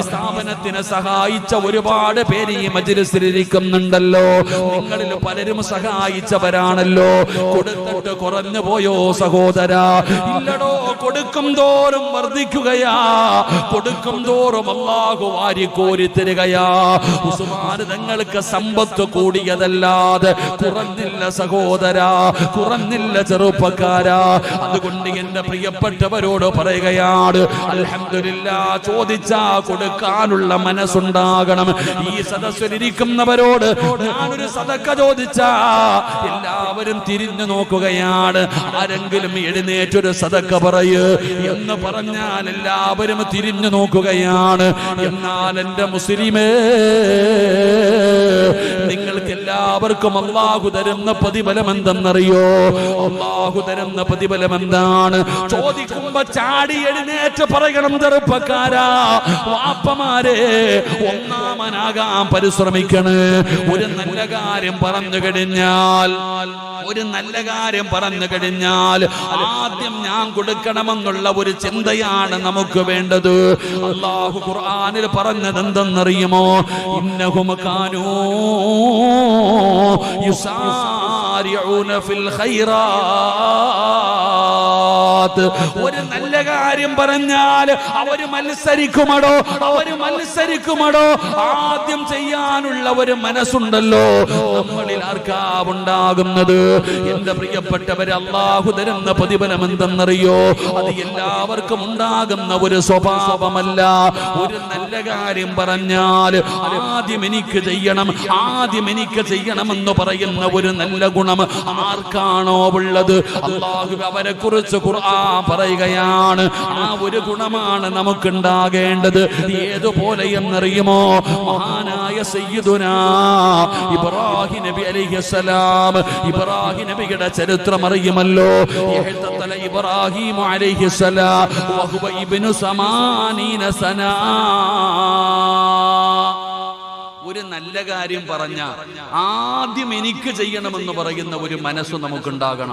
സ്ഥാപനത്തിനെ സഹായിച്ച ഒരുപാട് പേര് ഈ മജ്‌ലിസിൽ ഇരിക്കുന്നുണ്ടല്ലോ. നിങ്ങളിൽ പലരും സഹായിച്ചവരാണല്ലോ. കൊടുത്തിട്ട് കുറഞ്ഞു പോയോ സഹോദരാ? ഇല്ലടോ, കൊടുക്കും തോറും വർദ്ധിക്കുകയാ. കൊടുക്കും തോറും അല്ലാഹു വാരിക്കോരി തരികയാ. ഉസ്മാൻ തങ്ങൾക്ക് സമ്പത്ത് കൂടിയതല്ലാതെ കുറഞ്ഞില്ല സഹോദരാ, കുറഞ്ഞില്ല ചെറുപ്പക്കാരാ. അതുകൊണ്ട് എന്റെ പ്രിയപ്പെട്ടവരോട് പറയുകയാണ്, അൽഹംദുലില്ലാഹ്, ചോദിച്ചാ കൊടുക്കാനുള്ള മനസ്സുണ്ടാകണം. ഈ സദസ്സിലിരിക്കുന്നവരോട് ഞാനൊരു സദക്ക ചോദിച്ചാ എല്ലാവരും തിരിഞ്ഞു നോക്കുകയാണ്. ആരെങ്കിലും എഴുന്നേറ്റൊരു സദക്ക പറയ് എന്ന് പറഞ്ഞാൽ എല്ലാവരും തിരിഞ്ഞു നോക്കുകയാണ്. എന്നാൽ എന്റെ മുസ്ലിമേ, നിങ്ങൾക്ക് എല്ലാവർക്കും അല്ലാഹു തരുന്ന പ്രതിഫലം എന്തെന്നറിയോ? അല്ലാഹു തരുന്ന പ്രതിഫലം എന്താണ്? ചോദിക്കുമ്പോ ചാടി എഴുന്നേറ്റ് പറയണം ചെറുപ്പക്കാരാ, വാപ്പമാരെ, ഒന്നാമനാകാൻ പരിശ്രമിക്കണേ. ഒരു നല്ല കാര്യം പറഞ്ഞു കഴിഞ്ഞാൽ ആദ്യം ഞാൻ കൊടുക്കണമെന്നുള്ള ഒരു ചിന്തയാണ് നമുക്ക് വേണ്ടത്. അല്ലാഹു ഖുർആനിൽ പറഞ്ഞത് എന്തെന്നറിയുമോ? ഇന്നഹും കാനൂ യുസാരിഊന ഫിൽ ഖൈറാത്ത്. ഒരു നല്ല കാര്യം പറഞ്ഞാൽ അവര് മത്സരിക്കുമടോ. ആദ്യം ചെയ്യാനുള്ള ഒരു മനസ്സുണ്ടല്ലോ നമ്മളിൽ ആർക്കാവുണ്ടാകുന്നത്? എന്റെ പ്രിയപ്പെട്ടവരെ, അല്ലാഹു തരുന്ന പ്രതിഫലം എന്തെന്നറിയോ? അത് എല്ലാവർക്കും ഉണ്ടാകുന്ന ഒരു സ്വഭാവമല്ല. ഒരു നല്ല കാര്യം പറഞ്ഞാൽ ആദ്യം എനിക്ക് ചെയ്യണമെന്ന് പറയുന്ന ഒരു നല്ല ഗുണം ആർക്കാണോ ഉള്ളത്, അല്ലാഹു അവരെ കുറിച്ച് ഖുർആൻ പറയുകയാണ്. ആ ഒരു ഗുണമാണ് നമുക്കുണ്ടാകേണ്ടത്. ഏതുപോലെ എന്നറിയുമോ? മഹാനായ സയ്യിദുനാ ഇബ്രാഹിം നബി അലൈഹിസ്സലാം, ഇബ്രാഹിം നബിയുടെ ചരിത്രം അറിയുമല്ലോ. ഇബ്രാഹിം അലൈഹിസ്സലാം വഹുവ ഇബ്നു 80 സന. ഒരു നല്ല കാര്യം പറഞ്ഞ ആദ്യം എനിക്ക് ചെയ്യണമെന്ന് പറയുന്ന ഒരു മനസ്സ് നമുക്കുണ്ടാകണം.